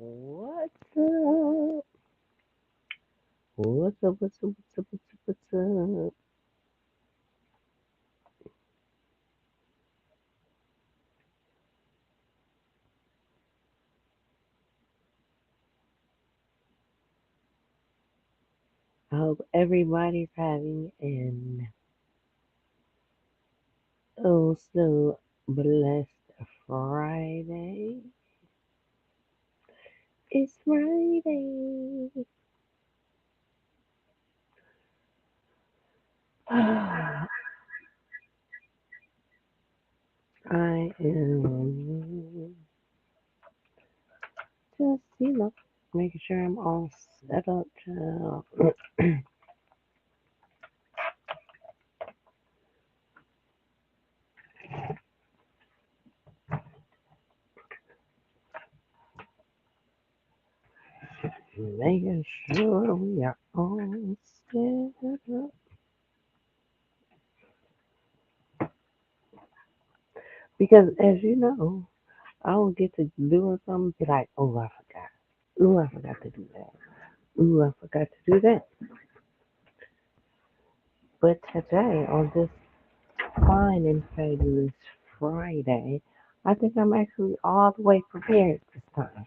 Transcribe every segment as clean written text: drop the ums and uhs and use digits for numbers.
What's up? What's up? What's up? What's up? What's up? What's up? I hope everybody's having an oh so blessed Friday. It's Friday. I am just, making sure I'm all set up to making sure we are all set up. Because as you know, I will get to doing something, be like, oh, I forgot. Ooh, I forgot to do that. Ooh, I forgot to do that. But today, on this fine and fabulous Friday, I think I'm actually all the way prepared this time.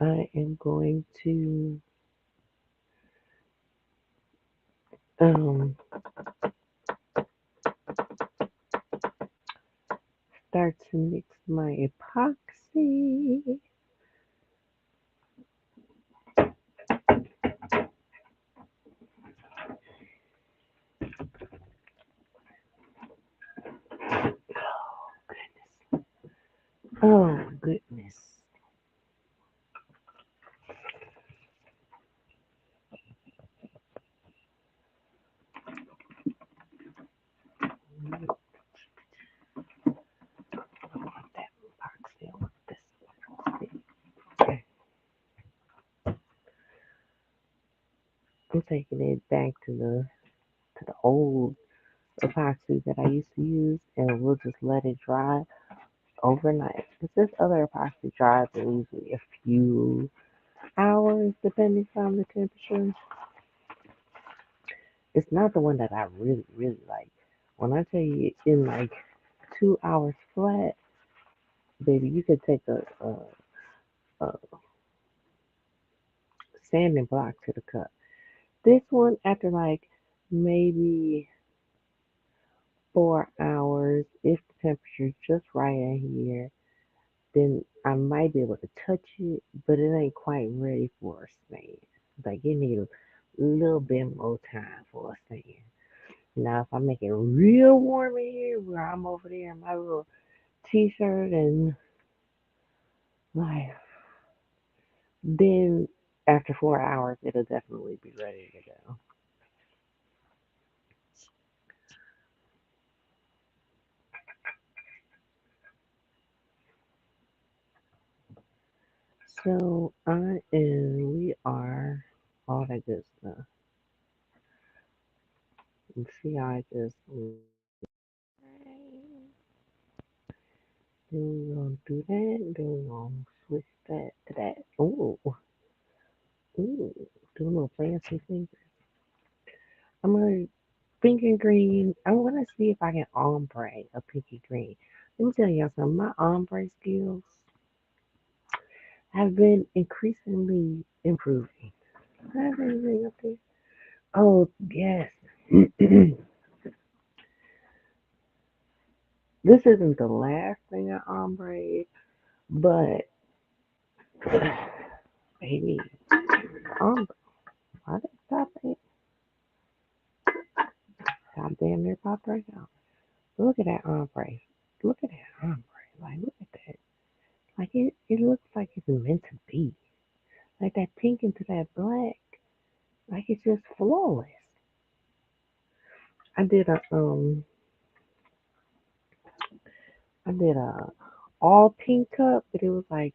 I am going to um, start to mix my epoxy. Oh, goodness. I want that epoxy. I want this epoxy. I'm taking it back to the old epoxy that I used to use, and we'll just let it dry overnight. Because this other epoxy dries in usually a few hours, depending on the temperature. It's not the one that I really, really like. When I tell you in like 2 hours flat, baby, you could take a sanding block to the cup. This one, after like maybe 4 hours, if the temperature's just right in here, then I might be able to touch it, but it ain't quite ready for a stand. Like it need a little bit more time for a stand. Now, if I make it real warm in here, where I'm over there in my little t-shirt and like, then after 4 hours, it'll definitely be ready to go. So we are all that good stuff. You see how I just, then we gonna do that, then we gonna switch that to that. Ooh, ooh, do a little fancy thing. I'm gonna pinky green. I want to see if I can ombre a pinky green. Let me tell y'all something. My ombre skills have been increasingly improving. Have anything up there? Oh yes. This isn't the last thing I ombre, but baby, ombre. Why did it stop it? God damn near popped right out. Look at that ombre. Look at that ombre. Like look at that. Like it looks like it's meant to be. Like that pink into that black. Like it's just flawless. I did a I did a all pink cup, but it was like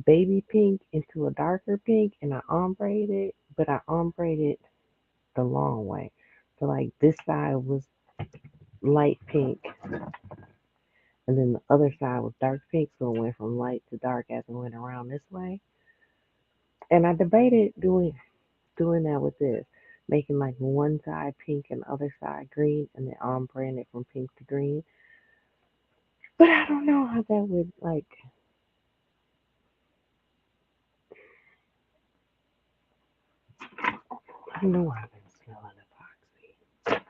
baby pink into a darker pink, and I ombre it, but I ombre it the long way. So like this side was light pink, and then the other side was dark pink, so it went from light to dark as it went around this way. And I debated doing that with this, making like one side pink and the other side green, and then ombre it from pink to green. But I don't know how that would like. I know I've been smelling epoxy.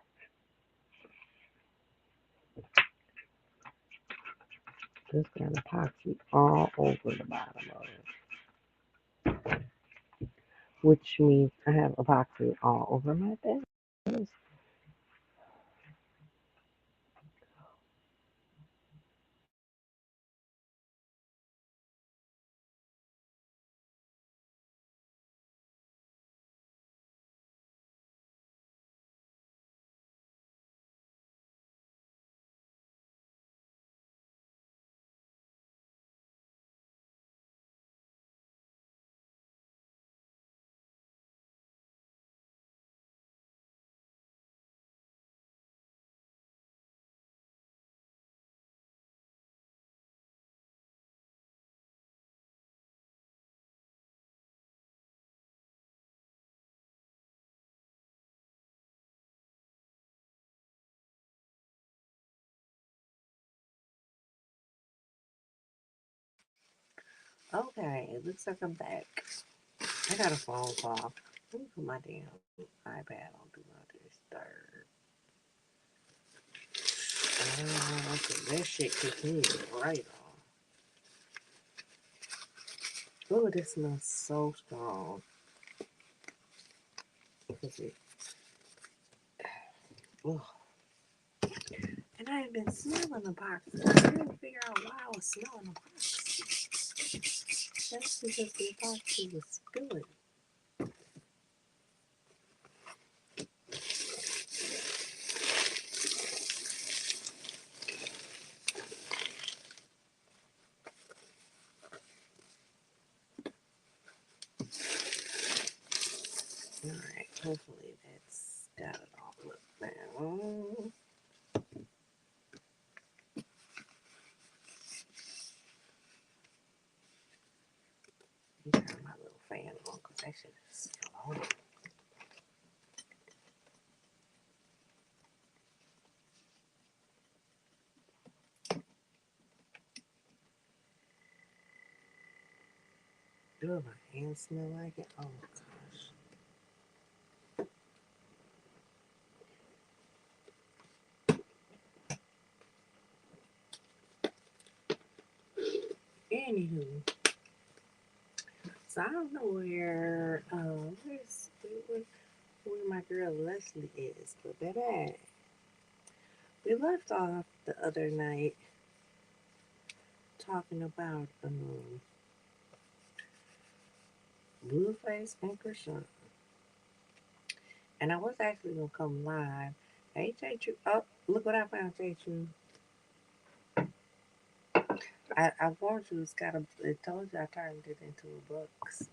Just got epoxy all over the bottom of it, which means I have epoxy all over my desk. Okay, it looks like I'm back. I got a phone call. Let me put my damn iPad on do not disturb. Okay, that shit kicked me right off. Oh, this smells so strong. Because it, oh. And I had been smelling the box. I couldn't figure out why I was smelling the box. That's because the epoxy was spilling. Alright, hopefully that's got it all looked down. Let me turn my little fan on because that shit is still on. Do my hands smell like it? Oh gosh. Anywho, so I don't know where my girl Leslie is, but baby, we left off the other night talking about Blueface and Krishan. And I was actually gonna come live. Hey J2, oh look what I found, J2. I warned you, it told you I turned it into a box.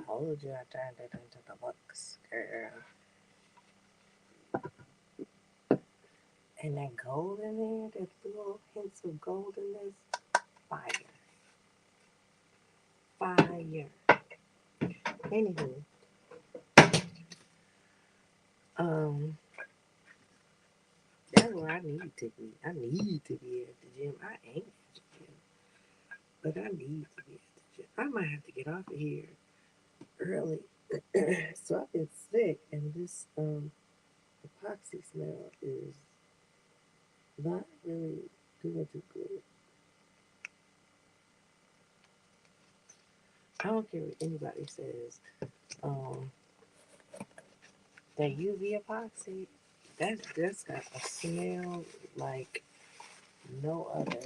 Told you I turned it into the box, girl. And that gold in there, that little hints of gold in this, fire. Fire. Anywho, um, that's where I need to be. I need to be at the gym. I ain't at the gym, but I need to be at the gym. I might have to get off of here early. So I've been sick, and this epoxy smell is not really doing too good. I don't care what anybody says. Um, that UV epoxy, that's got a smell like no other.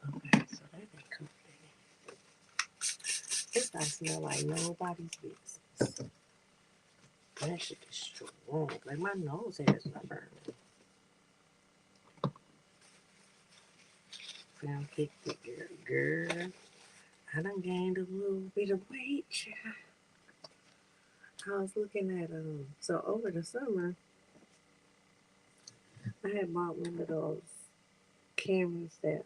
Okay, so that ain't cool. It's got to smell like nobody's business. That shit is strong. Like my nose hairs not burning. Found thick girl. I done gained a little bit of weight, child. I was looking at so over the summer I had bought one of those cameras that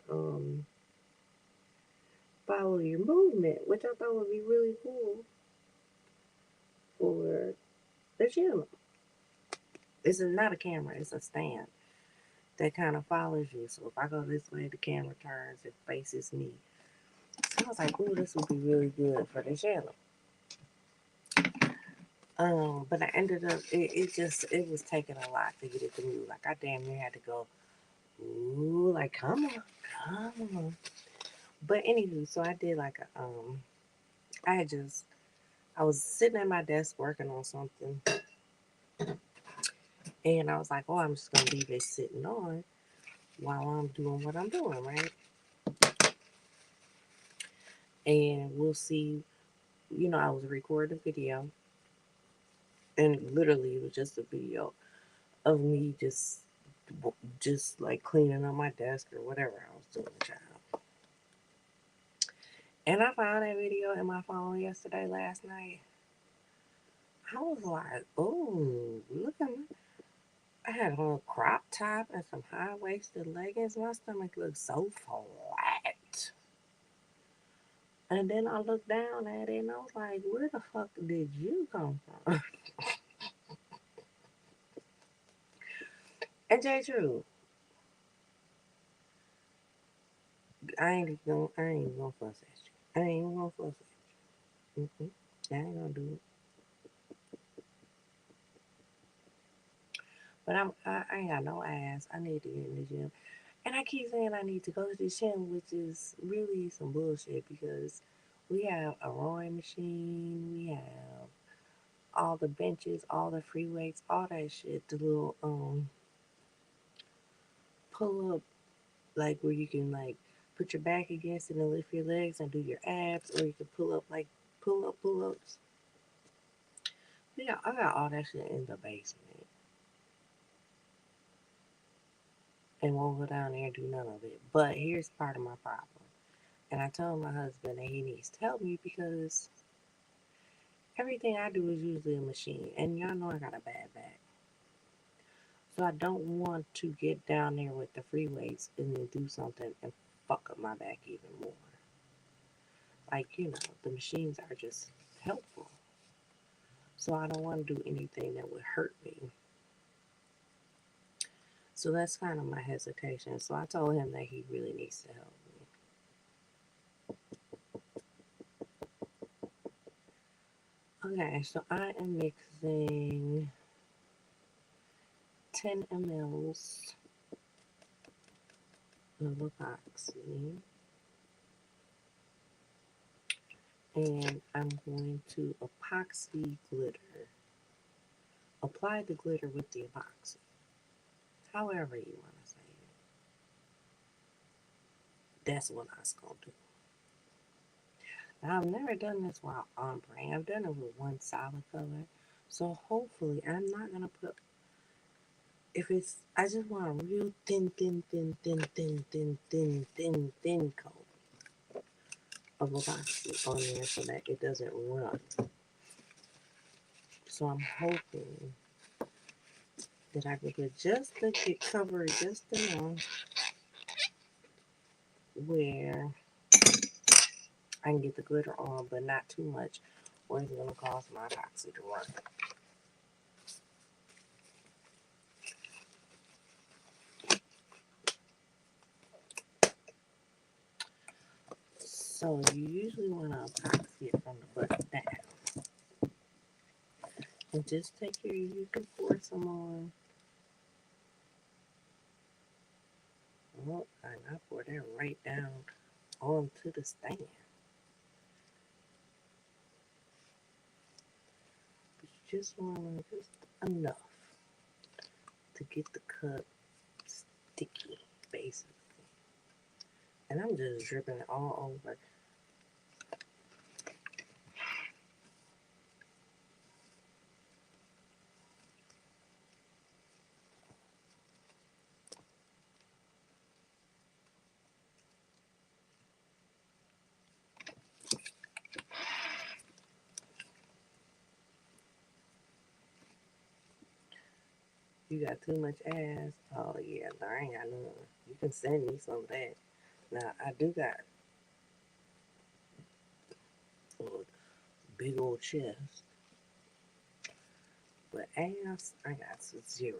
follow your movement, which I thought would be really cool for the gym. It's not a camera, it's a stand that kind of follows you. So if I go this way, the camera turns, it faces me. So I was like, ooh, this would be really good for the channel. But I ended up, it was taking a lot to get it to move. Like I damn near had to go, ooh, like come on, come on. But anywho, so I did like a, I was sitting at my desk working on something, and I was like, oh, I'm just gonna leave it sitting on while I'm doing what I'm doing, right? And we'll see. I was recording a video, and literally it was just a video of me just like cleaning up my desk or whatever I was doing, child. And I found that video in my phone yesterday, last night. I was like, oh, look at me. I had on a crop top and some high waisted leggings. My stomach looked so flat. And then I looked down at it and I was like, where the fuck did you come from? And J. True, I ain't even gonna fuss at you. I ain't even gonna fuss at you. I ain't gonna do it. But I ain't got no ass. I need to get in the gym. And I keep saying I need to go to the gym, which is really some bullshit because we have a rowing machine, we have all the benches, all the free weights, all that shit. The little pull up, like where you can like put your back against it and lift your legs and do your abs, or you can pull up like pull ups. Yeah, I got all that shit in the basement and won't go down there and do none of it. But here's part of my problem. And I told my husband that he needs to help me because everything I do is usually a machine. And y'all know I got a bad back. So I don't want to get down there with the free weights and then do something and fuck up my back even more. Like, the machines are just helpful. So I don't want to do anything that would hurt me. So that's kind of my hesitation. So I told him that he really needs to help me. Okay, so I am mixing 10 mLs of epoxy. And I'm going to epoxy glitter. Apply the glitter with the epoxy. However you want to say it. That's what I was going to do. Now, I've never done this while ombre. I've done it with one solid color. So hopefully I'm not going to put, I just want a real thin coat of epoxy on there so that it doesn't run. So I'm hoping that I can put just the cover just enough where I can get the glitter on, but not too much, or it's going to cause my epoxy to run. So you usually want to epoxy it from the butt down. And just take you can pour some on. Oh, and I pour that right down onto the stand. But you just want just enough to get the cup sticky, basically. And I'm just dripping it all over. You got too much ass. Oh yeah, no, I ain't got none. You can send me some of that. Now I do got a big old chest, but ass I got zero.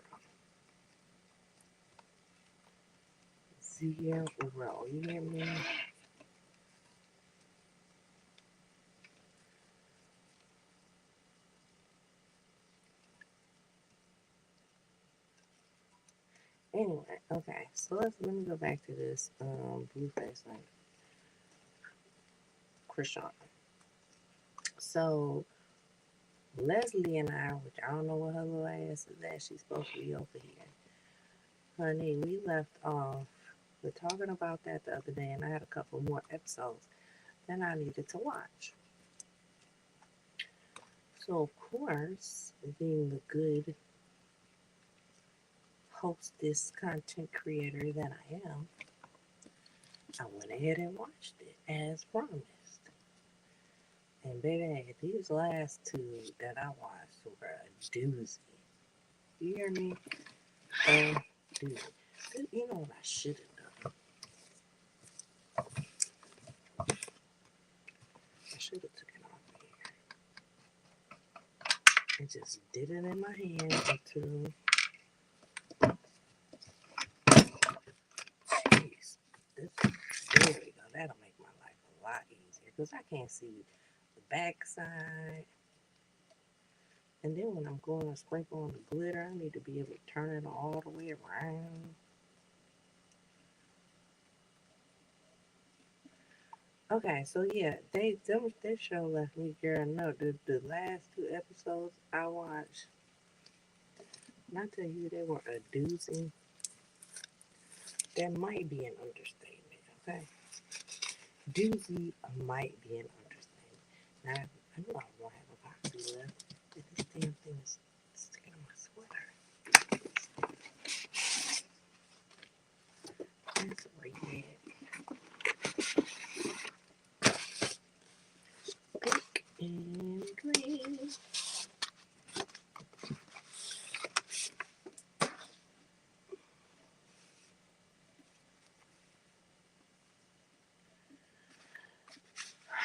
Zero. You hear me? Anyway, okay. So let me go back to this Blueface like Krishan. So Leslie and I, which I don't know what her little ass is at, she's supposed to be over here. Honey, we left off. We're talking about that the other day, and I had a couple more episodes that I needed to watch. So, of course, being the good hostess content creator that I am, I went ahead and watched it as promised. And baby, these last two that I watched were a doozy. You hear me? Doozy. You know what I should have done? I should have took it off here and just did it in my hand until, jeez, this, there we go. That'll make my life a lot easier because I can't see the back side. And then when I'm going to sprinkle on the glitter, I need to be able to turn it all the way around. Okay, so yeah, their show left me, girl. No, the last two episodes I watched, not tell you they were a doozy. That might be an understatement. Okay, doozy might be an understatement. Now I know I won't have a posse left, but this damn thing is sticking on my sweater. That's right there. Pink and green.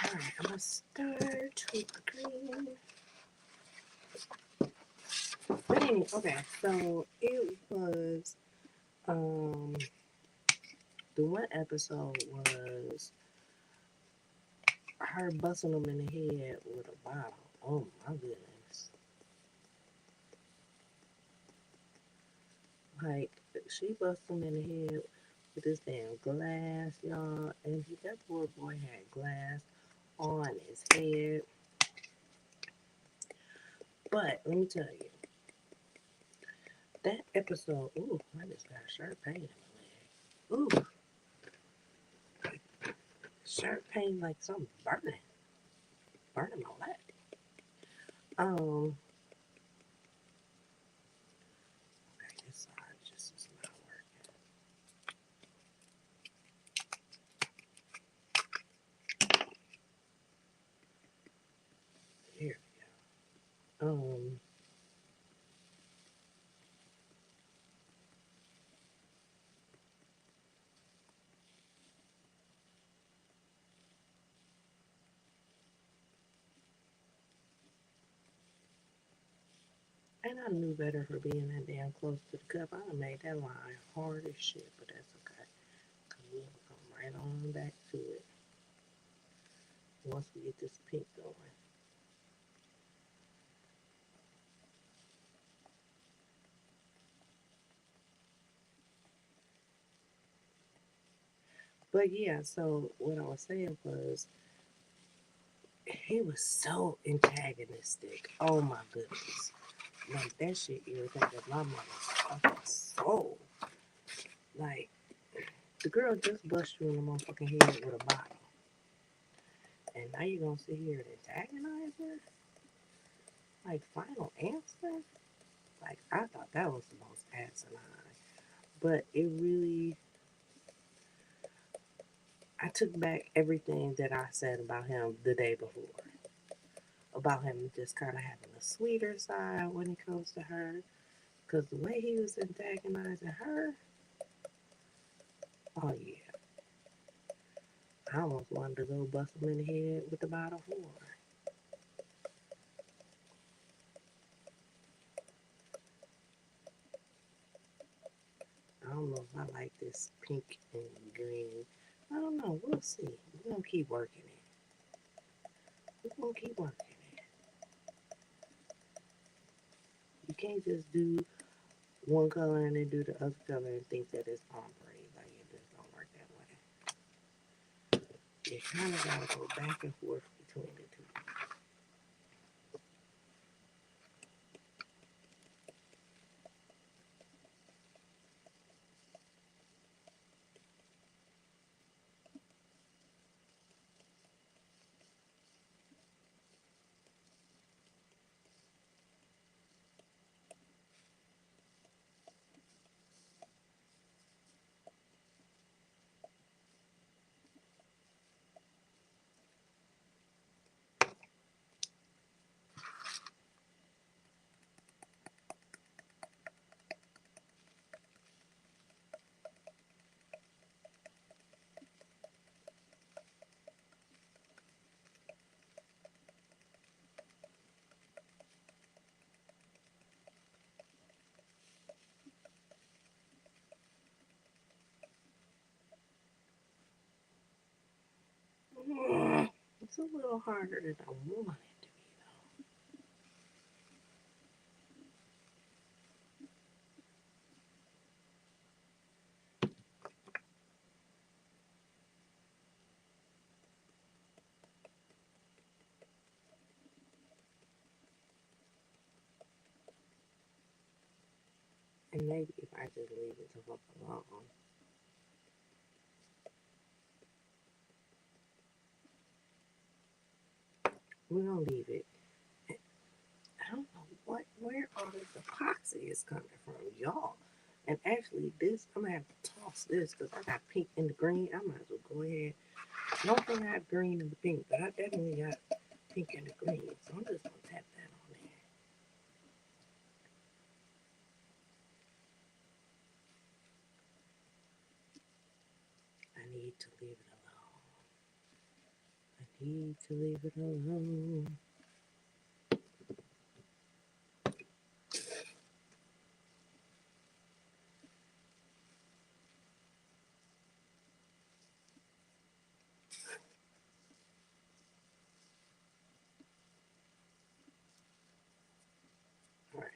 Alright, I'm gonna start with the green. But anyway, okay, so it was the one episode was her busting him in the head with a bottle. Oh my goodness. Like she busted him in the head with this damn glass, y'all. And that poor boy had glass on his head. But let me tell you, that episode, ooh, I just got a sharp pain in my leg. Ooh, sharp pain like something burning my leg. Um, okay, this side just is not working. Here we go. And I knew better for being that damn close to the cup. I done made that line hard as shit, but that's okay. Cause we'll come right on back to it once we get this pink going. But yeah, so what I was saying was he was so antagonistic. Oh my goodness. Like that shit irritated my motherfucking soul. Like the girl just bust you in the motherfucking head with a bottle. And now you gonna sit here and antagonize her? Like final answer? Like I thought that was the most asinine. But it really I took back everything that I said about him the day before. About him just kinda having a sweeter side when it comes to her. Because the way he was antagonizing her, oh yeah, I almost wanted to go bust him in the head with the bottle of water. I don't know if I like this pink and green. I don't know. We'll see. We're gonna keep working it. We're gonna keep working it. You can't just do one color and then do the other color and think that it's ombre. Like it just don't work that way. You kind of gotta go back and forth between the two. It's a little harder than I want it to be, though. And maybe if I just leave it to fuck alone, we're gonna leave it. I don't know where all this epoxy is coming from, y'all. And actually, this I'm gonna have to toss this because I got pink and the green. I might as well go ahead. I don't think I have green and the pink, but I definitely got pink and the green. So I'm just gonna tap that on there. I need to leave it alone. I need to leave it alone. All right.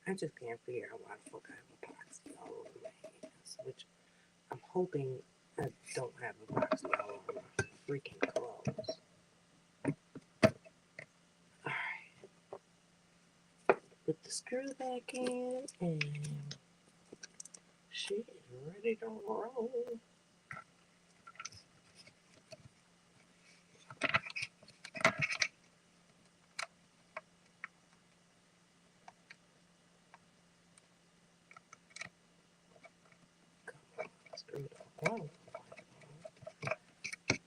I just can't figure out why the fuck I have epoxy all over my hands, which I'm hoping I don't have epoxy all over my freaking clothes. All right. Put the screw back in and she is ready to roll. Come on, screw the wrong one.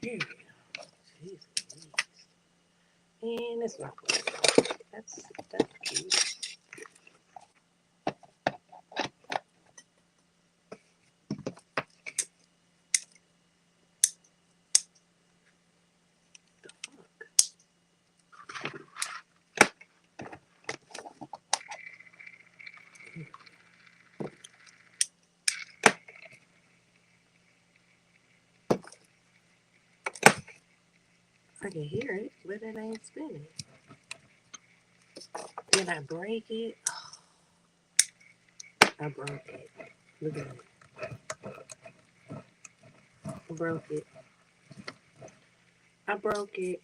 Here we go. Jesus. And it's not going. That's cute. The fuck? I can hear it, but it ain't spinning. Did I break it? I broke it. Look at it. I broke it. I broke it.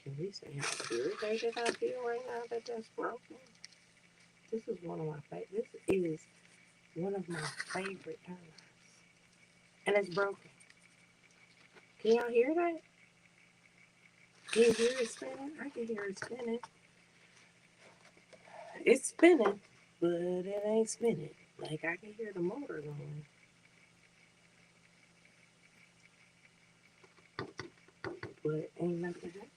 Can we say how irritated I feel right now that that's broken? This is one of my favorite. This is one of my favorite times, and it's broken. Can y'all hear that? Can you hear it spinning? I can hear it spinning. It's spinning, but it ain't spinning. Like I can hear the motor going. but ain't nothing happening.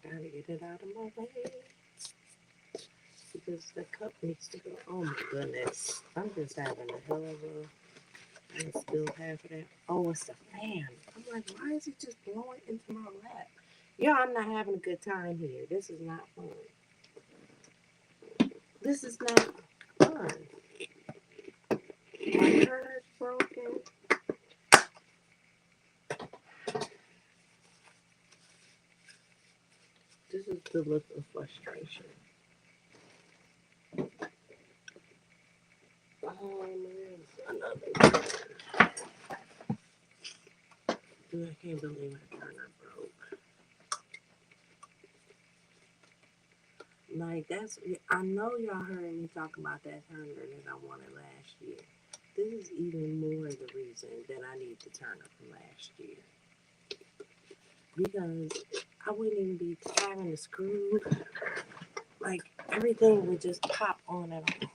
I gotta get it out of my way because the cup needs to go. Oh my goodness. I'm just having a hell of a. I still half of that. Oh, it's the fan. I'm like, why is it just blowing into my lap? Yeah, I'm not having a good time here. This is not fun. This is not fun. My turner's broken. This is the look of frustration. Oh man, another. Dude, I can't believe my turner broke. Like that's. I know y'all heard me talk about that turner that I wanted last year. This is even more the reason that I need the turner from last year because I wouldn't even be having to screw. Like everything would just pop on and off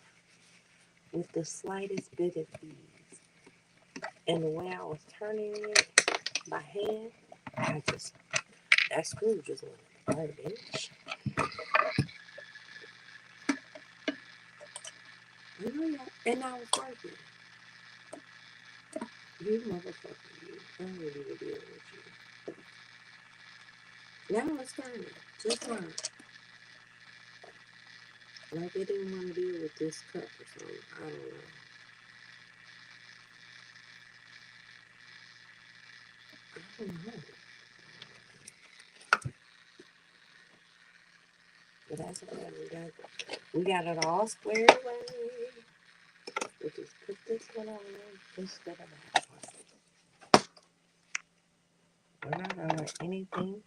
with the slightest bit of ease. And the way I was turning it by hand, I just that screw just went garbage. You know, yeah. And I was working. You motherfucker, you. I don't even deal with you. Now it's turning. Just like they didn't want to deal with this cup or something. I don't know. I don't know. But that's okay. We got it all squared away. We just put this one on instead of that one. We're not gonna let anything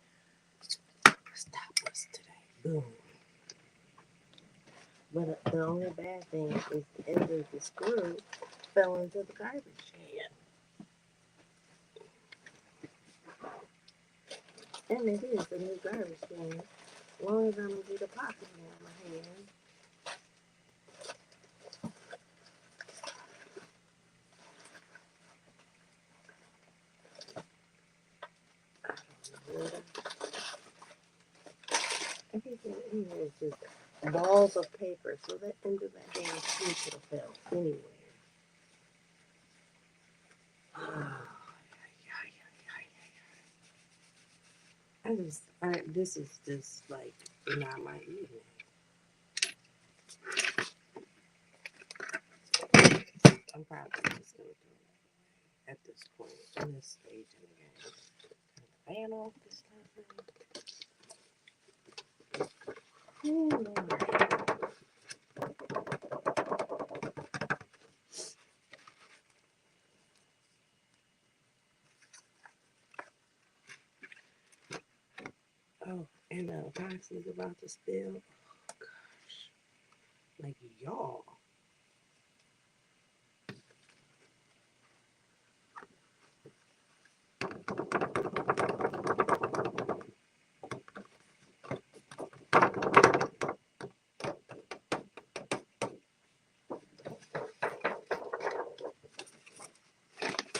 stop us today. Boom. But the only bad thing is the end of the screw fell into the garbage can. And it is a new garbage can. As long as I'm gonna get a pocket in my hand. I don't know. Everything in here is just balls of paper. So that end of that damn screw could have fell anywhere. This is just like not my evening. I'm probably just gonna do it at this point in this stage in the game. Fan off this time. Ooh, Lord. Oh, and the epoxy's about to spill. Oh gosh, like y'all.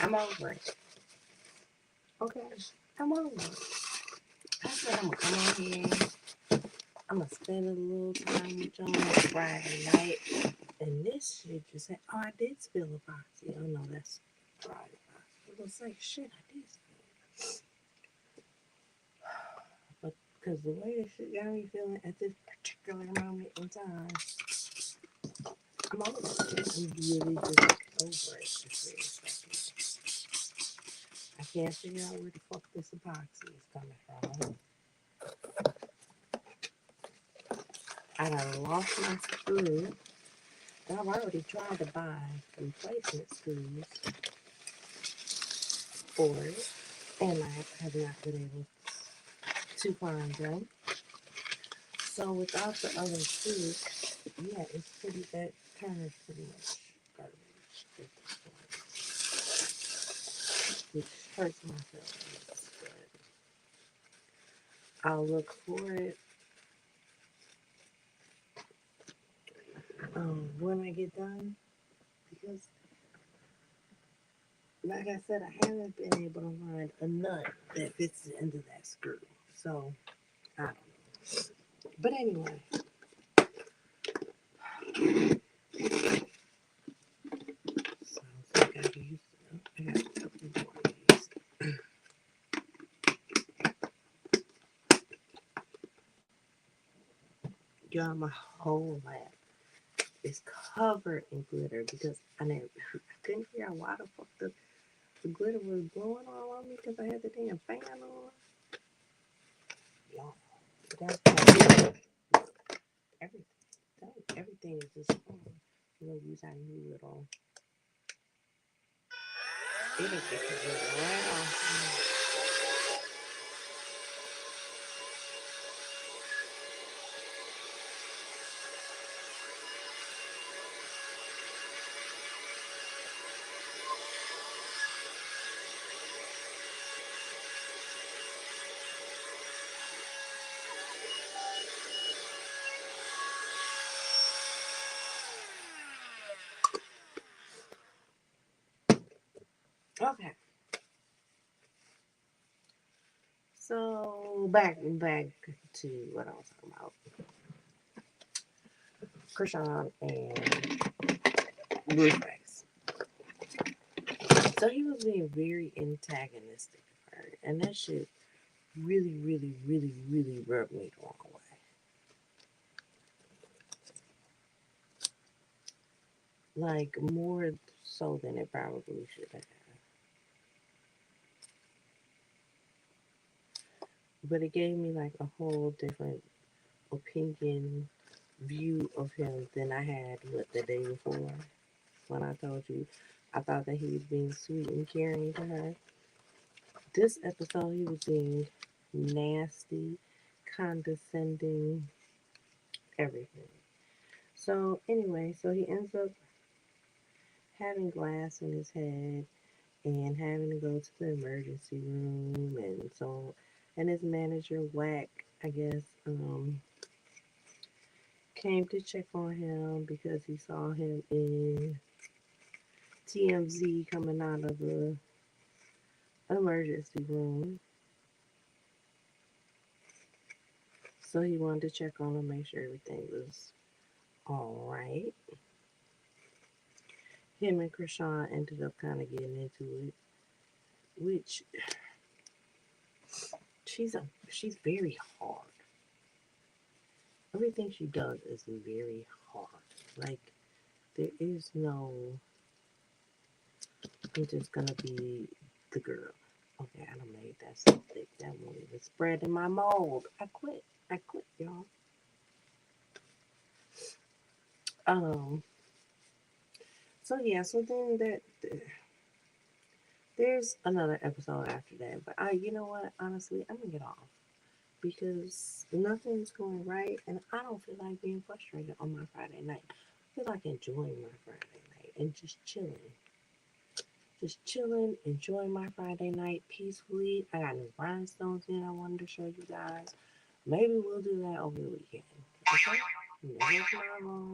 I'm over it. Okay, I'm over it. I said I'm gonna come on here. I'm gonna spend a little time with y'all on Friday night. And this shit just said, oh, I did spill epoxy. Oh no, that's dry epoxy. I was gonna say, shit, I did spill. But because the way this shit got me feeling at this particular moment in time, I'm over it. I'm really just over it. I can't figure out where the fuck this epoxy is coming from. I done lost my screw. And I've already tried to buy replacement screws for it, and I have not been able to find them. So without the other screws, yeah, it's pretty that Turner's pretty much garbage at this point, which hurts my feelings. But I'll look for it when I get done because like I said, I haven't been able to find a nut that fits into that screw. So I don't know. But anyway, so I think I used I got a couple more of these. Y'all, my whole lap is covered in glitter because I couldn't figure out why the fuck the glitter was blowing all on me because I had the damn fan on. Y'all, that's everything. Everything is just. I'm gonna use our new little. It'll get the glitter right off. Okay, so back to what I was talking about. Krishan and Blueface. So he was being very antagonistic of her, and that shit really rubbed me the wrong way. Like more so than it probably should have. But it gave me like a whole different opinion view of him than I had what the day before when I told you I thought that he was being sweet and caring to her. This episode he was being nasty, condescending, everything. So anyway, so he ends up having glass in his head and having to go to the emergency room and so and his manager whack I guess came to check on him because he saw him in TMZ coming out of the emergency room. So he wanted to check on him, make sure everything was all right. Him and Krishan ended up kind of getting into it, which she's very hard. Everything she does is very hard. Like there is no, I'm just gonna be the girl. Okay, I done made that so thick that won't even spread in my mold. I quit. I quit, y'all. Um. So yeah. So then there's another episode after that. But you know what? Honestly, I'm gonna get off because nothing's going right, and I don't feel like being frustrated on my Friday night. I feel like enjoying my Friday night and just chilling, enjoying my Friday night peacefully. I got new rhinestones in I wanted to show you guys. Maybe we'll do that over the weekend. Okay? Never tomorrow.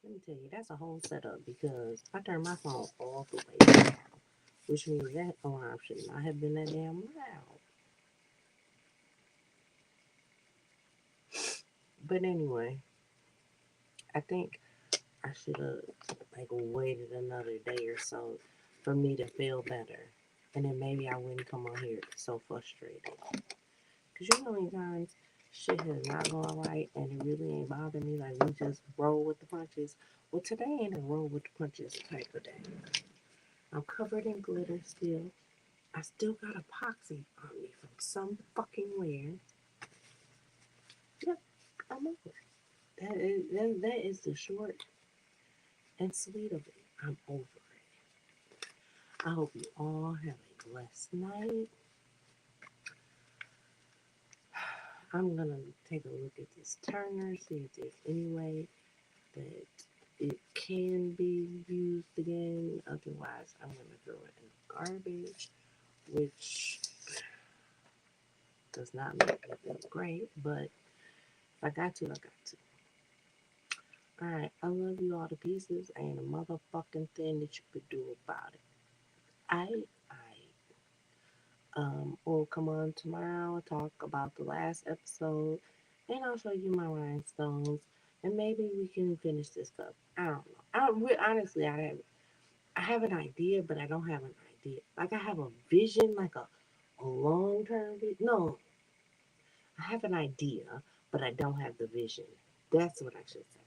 Let me tell you, that's a whole setup because I turned my phone all the way down, which means that alarm should not have been that damn loud. But anyway, I think I should have like waited another day or so for me to feel better, and then maybe I wouldn't come on here so frustrated. Cause you know how many times shit has not gone right and it really ain't bothering me. Like we just roll with the punches. Well, today ain't a roll with the punches type of day. I'm covered in glitter still. I still got epoxy on me from some fucking where. Yep, I'm over it. That is the short and sweet of it. I'm over it. I hope you all have a blessed night. I'm gonna take a look at this Turner, see if there's any way that it can be used again. Otherwise, I'm gonna throw it in the garbage, which does not make me feel great. But if I got to, I got to. Alright, I love you all to pieces. Ain't a motherfucking thing that you could do about it. I will come on tomorrow, talk about the last episode, and I'll show you my rhinestones, and maybe we can finish this up. I don't know. Honestly, I have an idea, but I don't have an idea. Like I have a vision, like a long term vision. No, I have an idea, but I don't have the vision. That's what I should say.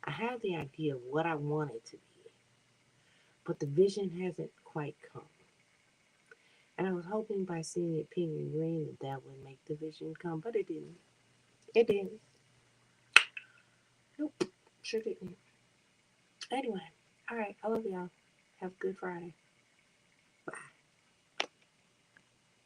I have the idea of what I want it to be, but the vision hasn't quite come. And I was hoping by seeing it pink and green that would make the vision come, but it didn't. It didn't. Nope, sure didn't. Anyway, all right. I love y'all. Have a good Friday.